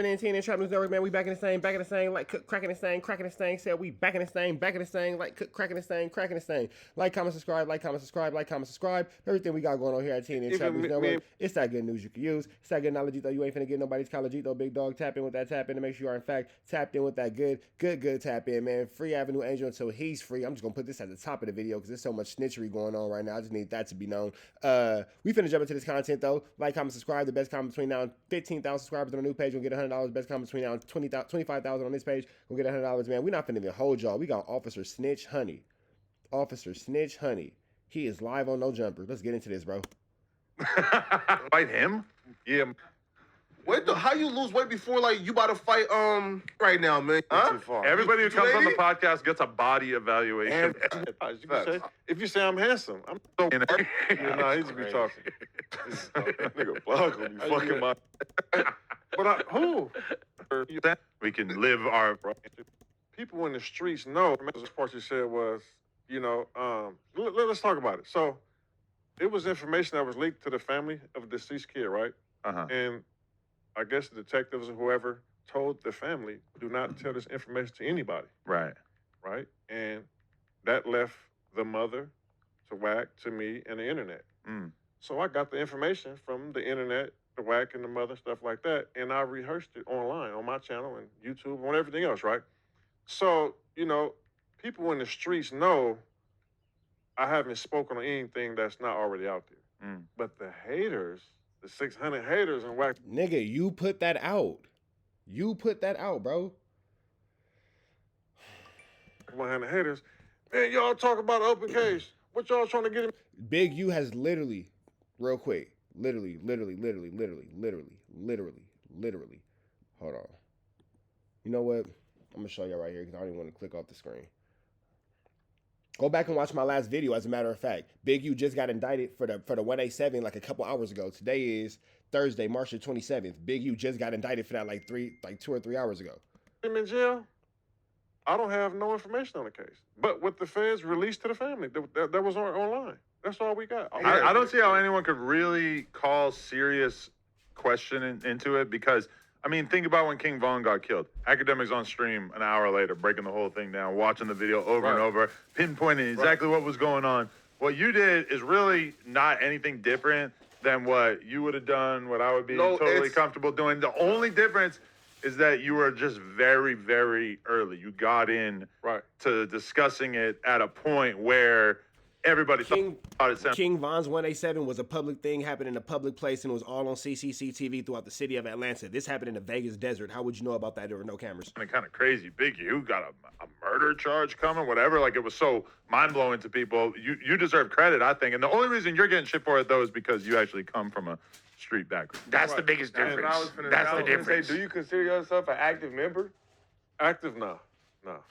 TNT and Trap News Network, man. We back in the same, like cook, cracking the same, said we back in the same, like cook, cracking the same. Like, comment, subscribe, Everything we got going on here at TNT and Trap News Network. It's that good news you can use. It's that good knowledge, though. You ain't finna get nobody's college, though, big dog. Tap in with that tap in to make sure you are, in fact, tapped in with that good tap in, man. Free Avenue Angel until he's free. I'm just gonna put this at the top of the video because there's so much snitchery going on right now. I just need that to be known. We finna jump into this content, though. Like, comment, subscribe. The best comment between now and 15,000 subscribers on the new page. We'll get $100. Best comment between now and 25,000 on this page. We'll get $100, man. We're not finna even hold y'all. We got Officer Snitch Honey. He is live on No Jumper. Let's get into this, bro. Fight him? Yeah. Wait, how you lose weight before, like, you about to fight, right now, man? Huh? Too far. Everybody who comes on the podcast gets a body evaluation. If you say I'm handsome, I'm so nah, he just be talking. Nigga, plug will be fucking my. But who? We can live our. People in the streets know. The part you said was, you know, let's talk about it. So, it was information that was leaked to the family of a deceased kid, right? And I guess the detectives or whoever told the family, do not tell this information to anybody. Right. Right? And that left the mother to WACK, to me, and the internet. So I got the information from the internet, the WACK and the mother, stuff like that, and I rehearsed it online on my channel and YouTube and everything else, right? So, you know, people in the streets know I haven't spoken on anything that's not already out there. But the haters, the 600 haters and WACK. Nigga, you put that out. Bro. 100 haters. Man, y'all talk about an open case. What y'all trying to get him? Big U has literally, real quick, literally. Hold on. You know what? I'm going to show y'all right here because I don't even want to click off the screen. Go back and watch my last video, as a matter of fact. Big U just got indicted for the 187 like a couple hours ago. Today is Thursday, March the 27th. Big U just got indicted for that like 2 or 3 hours ago. Him in jail? I don't have no information on the case. But what the feds released to the family, that was online. That's all we got. I don't see how anyone could really call serious question into it because, I mean, think about when King Von got killed. Academics on stream an hour later, breaking the whole thing down, watching the video over and over, pinpointing exactly what was going on. What you did is really not anything different than what you would have done, what I would be totally comfortable doing. The only difference is that you were just very, very early. You got in to discussing it at a point where everybody thought about it. King Von's 187 was a public thing, happened in a public place, and it was all on CCTV throughout the city of Atlanta. This happened in the Vegas desert. How would you know about that? There were no cameras. I mean, kind of crazy. Big U got a murder charge coming, whatever. Like, it was so mind-blowing to people. You deserve credit, I think. And the only reason you're getting shit for it, though, is because you actually come from a street background. That's the biggest difference. That's the difference. Do you consider yourself an active member? Active? No.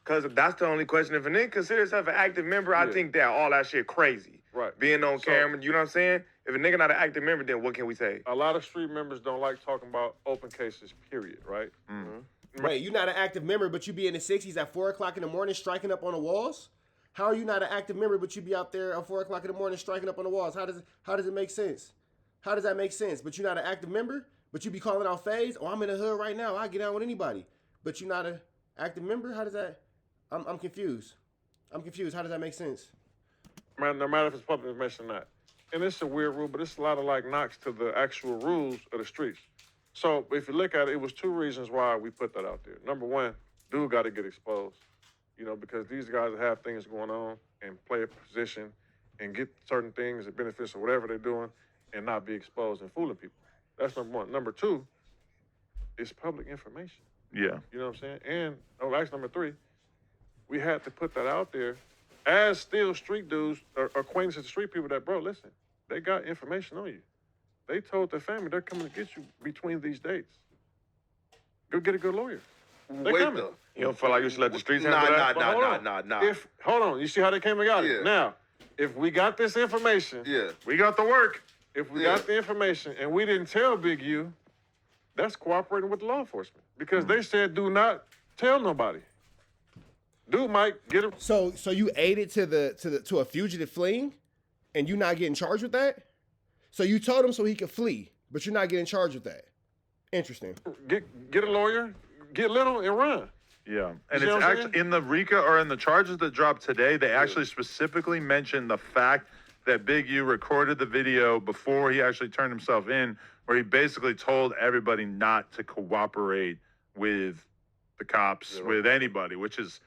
Because that's the only question. If a nigga consider himself an active member, I think that all that shit crazy. Right. Being on camera, you know what I'm saying? If a nigga not an active member, then what can we say? A lot of street members don't like talking about open cases, period, right? Wait, you're not an active member, but you be in the 60s at 4 o'clock in the morning striking up on the walls? How are you not an active member, but you be out there at 4 o'clock in the morning striking up on the walls? How does it make sense? How does that make sense? But you're not an active member, but you be calling out phase? Oh, I'm in the hood right now. I get down with anybody. But you're not an active member? How does that... I'm confused. How does that make sense? No matter if it's public information or not. And it's a weird rule, but it's a lot of like knocks to the actual rules of the streets. So if you look at it, it was 2 reasons why we put that out there. Number one, dude got to get exposed. You know, because these guys have things going on and play a position and get certain things that benefits or whatever they're doing and not be exposed and fooling people. That's number one. Number two, it's public information. Yeah. You know what I'm saying? And, actually, number 3, we had to put that out there as still street dudes or acquaintances of street people that, bro, listen, they got information on you. They told their family they're coming to get you between these dates. Go get a good lawyer. They're coming. Though. You don't feel like you should let the streets handle that? Nah. Hold on. You see how they came and got it? Now, if we got this information, we got the work. If we got the information and we didn't tell Big U, that's cooperating with law enforcement because they said do not tell nobody. Dude might get him. So you aided to a fugitive fleeing, and you not getting charged with that? So you told him so he could flee, but you're not getting charged with that. Interesting. Get a lawyer, get little, and run. Yeah, and You it's actually in the RICO or in the charges that dropped today. They actually specifically mentioned the fact that Big U recorded the video before he actually turned himself in, where he basically told everybody not to cooperate with the cops, with anybody, which is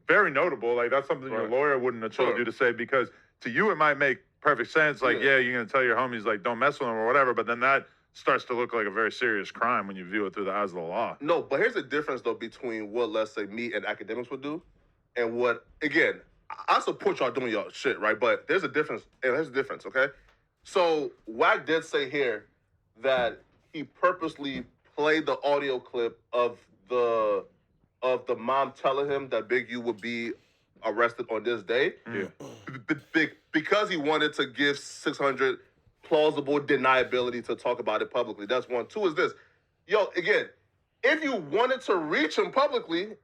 very notable. Like, that's something your lawyer wouldn't have told you to say, because to you it might make perfect sense. Like, yeah, you're going to tell your homies, like, don't mess with them or whatever, but then that starts to look like a very serious crime when you view it through the eyes of the law. No, but here's the difference, though, between what, let's say, me and academics would do and what, again, I support y'all doing y'all shit, right? But there's a difference, okay? So WACK did say here that he purposely played the audio clip of the mom telling him that Big U would be arrested on this day. Yeah. Because he wanted to give 600 plausible deniability to talk about it publicly. That's one. Two is this. Yo, again, if you wanted to reach him publicly,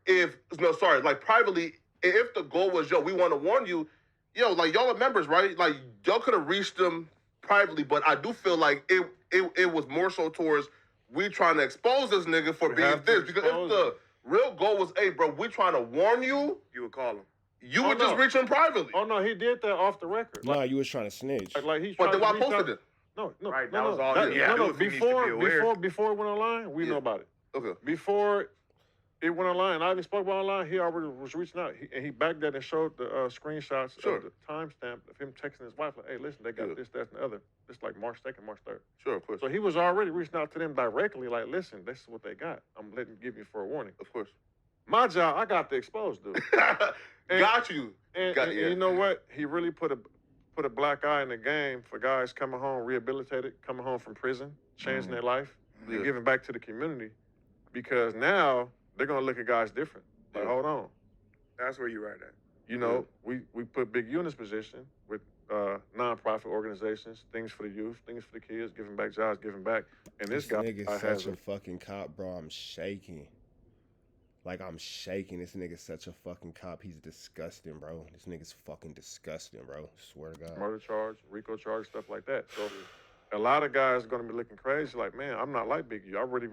privately, if the goal was, yo, we want to warn you, yo, like, y'all are members, right? Like, y'all could have reached them privately, but I do feel like it was more so towards we trying to expose this nigga for being this. Because if the real goal was, hey, bro, we trying to warn you, You would call him. you would just reach him privately. Oh no, he did that off the record. No, you was trying to snitch. Like he's But then why trying to reach posted out- it? No, Right, no, that was all that, he had to do if he needs to be aware. before it went online, we know about it. Okay. Before it went online, I even spoke about online. He already was reaching out, and he backed that and showed the screenshots of the timestamp of him texting his wife, like, "Hey, listen, they got this, that, and the other." It's like March 2nd, March 3rd. Sure, of course. So he was already reaching out to them directly, like, "Listen, this is what they got. I'm give you for a warning." Of course. My job, I got to expose, dude. Got you. And you know what? He really put a black eye in the game for guys coming home rehabilitated, coming home from prison, changing their life, and giving back to the community. Because now they're gonna look at guys different. Like, hold on. That's where you're right at. You know, we put Big U in this position with nonprofit organizations, things for the youth, things for the kids, giving back jobs, giving back. And this guy nigga's has such a fucking cop, bro. I'm shaking. Like, I'm shaking. This nigga's such a fucking cop. He's disgusting, bro. This nigga's fucking disgusting, bro. Swear to God. murder charge, RICO charge, stuff like that. So a lot of guys are going to be looking crazy like, man, I'm not like Big U. I already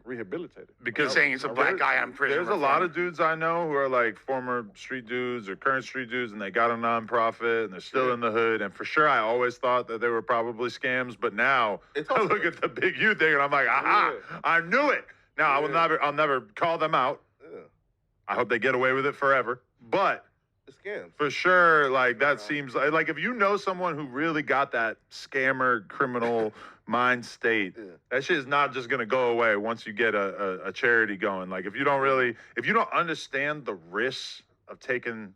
rehabilitated. Because saying it's a black guy on prison. There's a lot of dudes I know who are like former street dudes or current street dudes, and they got a nonprofit, and they're still in the hood. And for sure, I always thought that they were probably scams, but now I look at the Big U thing, and I'm like, aha, I knew it. Now, I'll never call them out. I hope they get away with it forever. But scams. For sure, like, that seems like if you know someone who really got that scammer criminal mind state, that shit is not just gonna go away once you get a charity going. Like, if you don't understand the risks of taking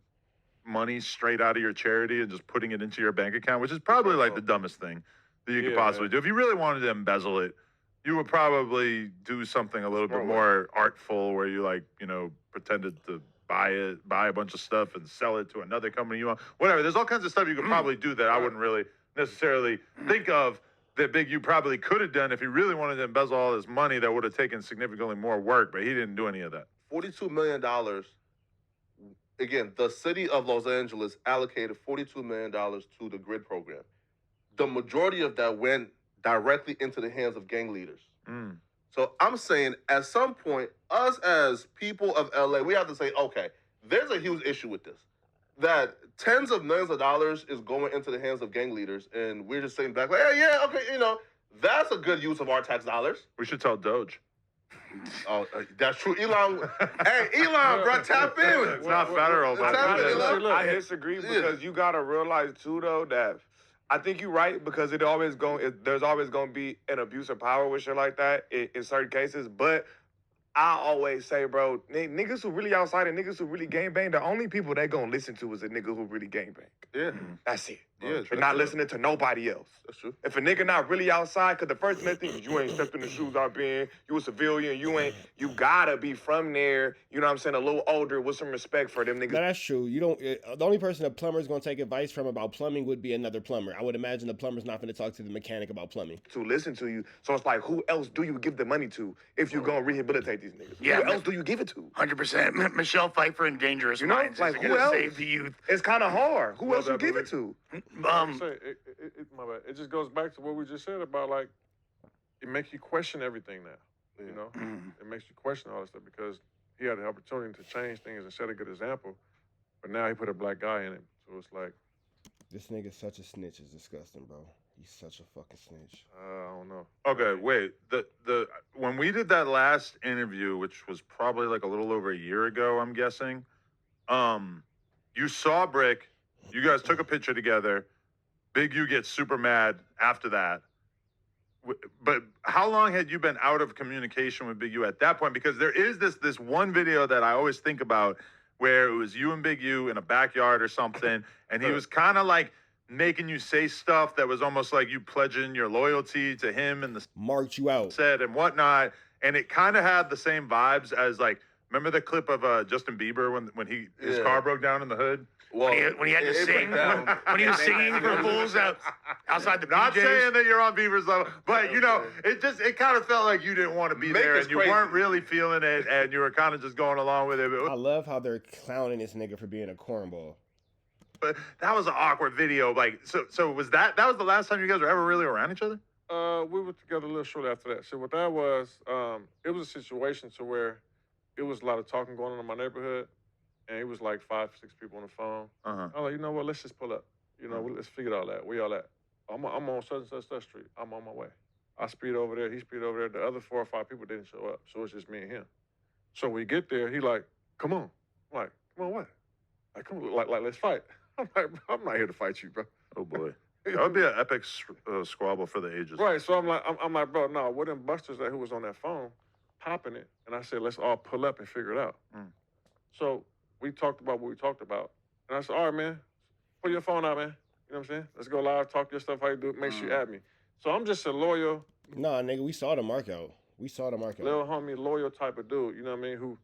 money straight out of your charity and just putting it into your bank account, which is probably like the dumbest thing that you could possibly do. If you really wanted to embezzle it, you would probably do something a little bit more artful, where you, like, you know, pretended to buy a bunch of stuff and sell it to another company you want. Whatever. There's all kinds of stuff you could probably do that I wouldn't really necessarily think of that Big U probably could have done if he really wanted to embezzle all this money. That would have taken significantly more work, but he didn't do any of that. $42 million. Again, the city of Los Angeles allocated $42 million to the GRID program. The majority of that went directly into the hands of gang leaders. So I'm saying, at some point, us as people of LA, we have to say, okay, there's a huge issue with this. That tens of millions of dollars is going into the hands of gang leaders, and we're just sitting back like, hey, yeah, okay, you know, that's a good use of our tax dollars. We should tell Doge. Oh, that's true. Elon, hey, Elon, bro, tap in. It's not federal, but I disagree because you gotta realize too, though, that I think you're right, because there's always going to be an abuse of power with shit like that in certain cases. But I always say, bro, niggas who really outside and niggas who really gangbang, the only people they gonna listen to is a nigga who really gangbang. Yeah. That's it. Yeah, They're not listening to nobody else. That's true. If a nigga not really outside, because the first thing is you ain't stepped in the shoes I've been, you a civilian, you gotta be from there, you know what I'm saying, a little older with some respect for them niggas. No, that's true. You don't. The only person a plumber is going to take advice from about plumbing would be another plumber. I would imagine the plumber's not going to talk to the mechanic about plumbing. To listen to you. So it's like, who else do you give the money to if you're going to rehabilitate these niggas? Yeah, who else do you give it to? 100%. Michelle Pfeiffer in Dangerous Minds. Like, is who gonna else? save the youth. It's kind of hard. Who else you give it to? My bad. It just goes back to what we just said about, like, it makes you question everything now. You know, it makes you question all this stuff because he had the opportunity to change things and set a good example, but now he put a black guy in it. So it's like, this nigga's such a snitch. It's disgusting, bro. He's such a fucking snitch. I don't know. Okay, wait. The when we did that last interview, which was probably like a little over a year ago, I'm guessing. You saw Brick. You guys took a picture together. Big U gets super mad after that. But how long had you been out of communication with Big U at that point? Because there is this one video that I always think about where it was you and Big U in a backyard or something, and he was kind of like making you say stuff that was almost like you pledging your loyalty to him and the marked you out said and whatnot, and it kind of had the same vibes as like, remember the clip of Justin Bieber when his car broke down in the hood? Well, when he had to sing, when he was singing for fools outside the Not PJs. saying that you're on Bieber's level, but you know, it kind of felt like you didn't want to be there and you weren't really feeling it and you were kind of just going along with it. I love how they're clowning this nigga for being a cornball. But that was an awkward video. Like, so was that was the last time you guys were ever really around each other? We were together a little shortly after that. So what that was, it was a situation to where it was a lot of talking going on in my neighborhood. And it was like 5, 6 people on the phone. I was like, you know what? Let's just pull up. You know, let's figure all that. Where y'all at? I'm on such and such street. I'm on my way. I speed over there. He speed over there. The other 4 or 5 people didn't show up. So it's just me and him. So we get there. He like, come on. I'm like, come on what? Like, come on, like let's fight. I'm like, bro, I'm not here to fight you, bro. Oh boy, that would be an epic squabble for the ages. Right. So I'm like, bro, no, what them busters that who was on that phone popping it? And I said, let's all pull up and figure it out. So we talked about what we talked about. And I said, all right, man, pull your phone out, man. You know what I'm saying? Let's go live, talk your stuff, how you do it, make sure you add me. So I'm just a loyal. Nah, nigga, we saw the mark out. Little homie, loyal type of dude, you know what I mean? Who,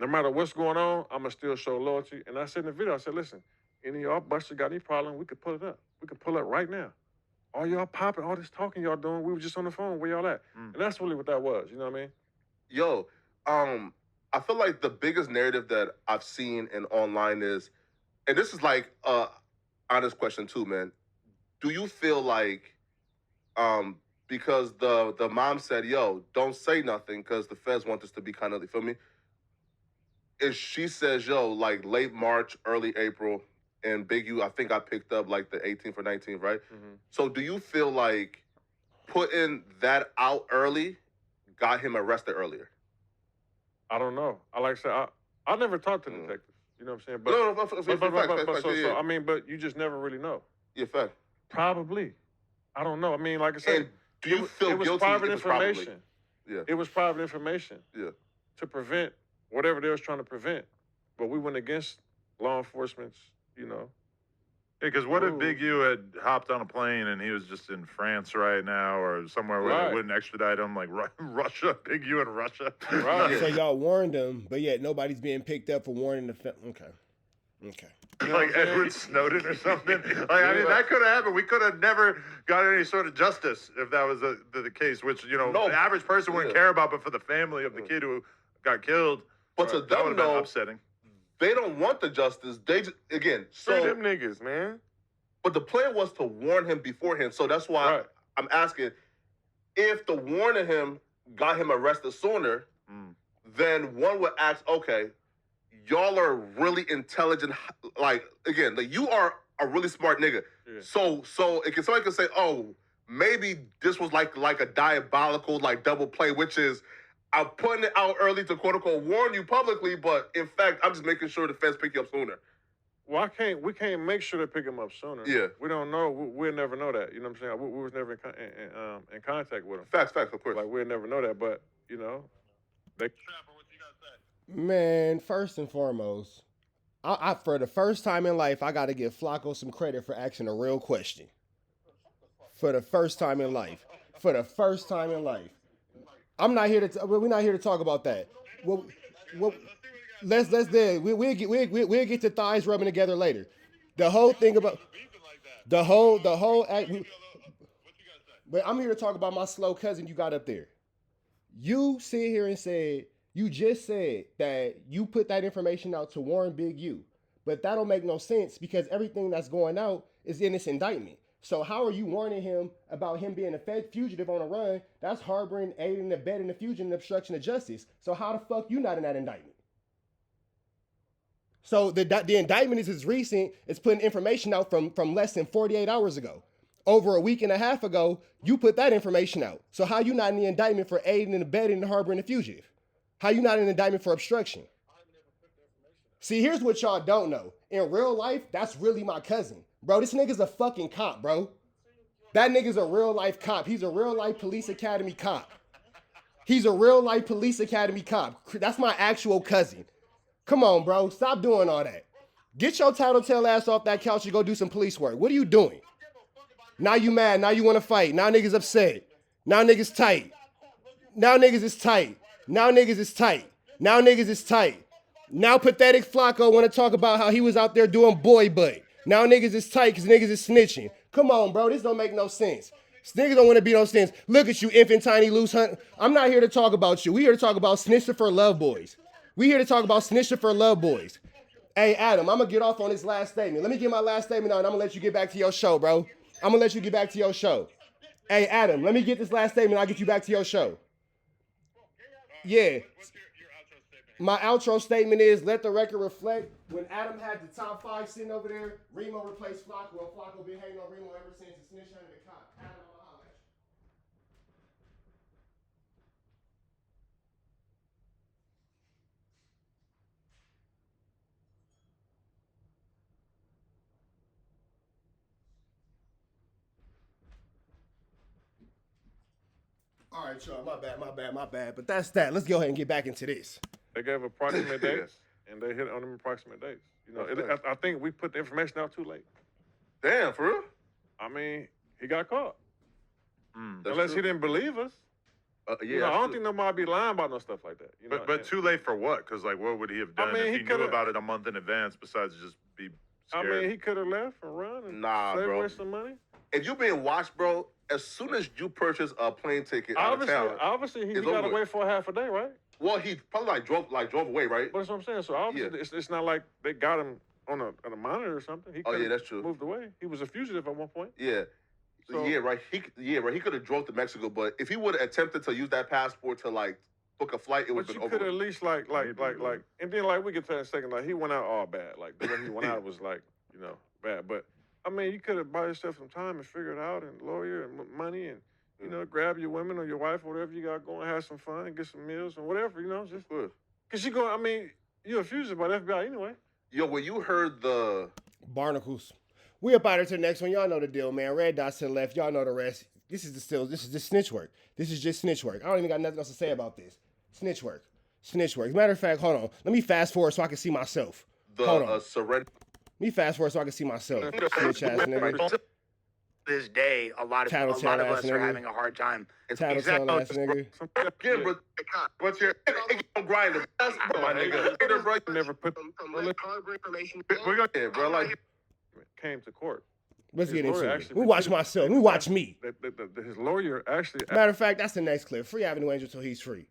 no matter what's going on, I'ma still show loyalty. And I said in the video, I said, listen, any of y'all busters got any problem, we could pull it up. We could pull up right now. All y'all popping, all this talking y'all doing, we were just on the phone, where y'all at? And that's really what that was, you know what I mean? Yo, I feel like the biggest narrative that I've seen in online is, and this is like a honest question too, man. Do you feel like, because the mom said, yo, don't say nothing because the feds want this to be kind of, you feel me? If she says, yo, like late March, early April, and Big U, I think I picked up like the 18th or 19th, right? So do you feel like putting that out early got him arrested earlier? I don't know. Like I said, I never talked to detectives. You know what I'm saying? But, no, I mean, but you just never really know. Yeah, fact. Probably. I don't know. I mean, like I said, and do you feel it was guilty? Private information. Yeah. It was private information. Yeah. To prevent whatever they was trying to prevent. But we went against law enforcement's, you know. Yeah, because what if Big U had hopped on a plane and he was just in France right now or somewhere where they wouldn't extradite him, like Russia, Big U in Russia? Right. So y'all warned him, but yet nobody's being picked up for warning the Okay. You know like Edward Snowden or something. Like, I mean, that could have happened. We could have never got any sort of justice if that was the case, which, you know, the average person wouldn't care about, but for the family of the kid who got killed, but to that would them, have been upsetting. They don't want the justice. They just, again, Free them niggas, man. But the plan was to warn him beforehand. So that's why I'm asking, if the warning him got him arrested sooner, then one would ask, okay, y'all are really intelligent. Like, again, like, you are a really smart nigga. Yeah. So somebody can say, oh, maybe this was like a diabolical, like, double play, which is, I'm putting it out early to quote unquote warn you publicly, but in fact, I'm just making sure the feds pick you up sooner. Well, we can't make sure they pick him up sooner. Yeah. We don't know. We'll never know that. You know what I'm saying? We was never in contact with him. Facts, of course. Like, we'll never know that, but, you know, they... Man, first and foremost, I for the first time in life, I got to give FLAKKO some credit for asking a real question. For the first time in life. I'm not here to. We're not here to talk about that. Let's we'll get to thighs rubbing together later. The whole thing about the whole act. But I'm here to talk about my slow cousin you got up there. You sit here and you just said that you put that information out to warn Big U, but that don't make no sense because everything that's going out is in this indictment. So how are you warning him about him being a fugitive on a run? That's harboring, aiding, abetting the fugitive and obstruction of justice. So how the fuck you not in that indictment? So the indictment is recent. It's putting information out from less than 48 hours ago. Over a week and a half ago, you put that information out. So how you not in the indictment for aiding and abetting and harboring a fugitive? How you not in the indictment for obstruction? See, here's what y'all don't know. In real life, that's really my cousin. Bro, this nigga's a fucking cop, bro. That nigga's a real life cop. He's a real life police academy cop. He's a real life police academy cop. That's my actual cousin. Come on, bro. Stop doing all that. Get your tattletale ass off that couch and go do some police work. What are you doing? Now you mad. Now you want to fight. Now niggas upset. Now niggas tight. Now niggas is tight. Now niggas is tight. Now niggas is tight. Now pathetic FLAKKO want to talk about how he was out there doing boy butt. Now niggas is tight because niggas is snitching. Come on, bro. This don't make no sense. Niggas don't want to be no sense. Look at you, infantiny loose hunt. I'm not here to talk about you. We here to talk about snitching for love boys. We here to talk about snitching for love boys. Hey, Adam, I'm going to get off on this last statement. Let me get my last statement out and I'm going to let you get back to your show, bro. I'm going to let you get back to your show. Hey, Adam, let me get this last statement. I'll get you back to your show. Yeah. My outro statement is, let the record reflect, when Adam had the top 5 sitting over there, Remo replaced FLAKKO, and FLAKKO been hating on Remo ever since the snitch under the cop. Adam, I'm gonna holler at you. All right, y'all, my bad. But that's that. Let's go ahead and get back into this. They gave approximate dates, and they hit on them approximate dates. You know, I think we put the information out too late. Damn, for real? I mean, he got caught. Unless true. he didn't believe us. Yeah, You know, I don't think nobody be lying about no stuff like that. You know, But too late for what? Because like, what would he have done mean, if he he knew coulda- about it a month in advance? Besides just be scared. I mean, he could have left and run and Nah, save bro. away some money. If you being watched, bro, as soon as you purchase a plane ticket out of town, Obviously, he it's got over to wait for a half a day, right? well, he probably drove away, right? But that's what I'm saying. So obviously, it's not like they got him on a monitor or something. He Oh, yeah, could've that's true. moved away. He was a fugitive at one point. Yeah. So- He could have drove to Mexico, but if he would have attempted to use that passport to like book a flight, it would But have you been could over. at least like, and then like we get to that in a second. Like he went out all bad. Like the way he went out was like, you know, bad. But I mean, you could have bought yourself some time and figure it out, and lawyer and money, and you know, grab your women or your wife or whatever you got going, have some fun, and get some meals and whatever, you know, just Good. because you go. I mean, you're a fugitive by the FBI anyway. Yo, when you heard the Barnacles. We up out here to the next one. Y'all know the deal, man. Red dots to the left. Y'all know the rest. This is just snitch work. This is just snitch work. I don't even got nothing else to say about this. Snitch work. Snitch work. As a matter of fact, hold on. Let me fast forward so I can see myself. Hold on. surrender. Let me fast forward so I can see myself. Snitch ass nigga. This day, a lot of Tattletale us ass are nigga. having a hard time. Tattletale ass nigga. Again, bro. What's your grinder? That's my nigga. Later, bro. Never put We're gonna bro. Like, came to court. Let's His get into lawyer it. actually Let me watch myself. Let me watch me. His lawyer actually. Matter of fact, that's the next clip. Free Avenue Angel till he's free.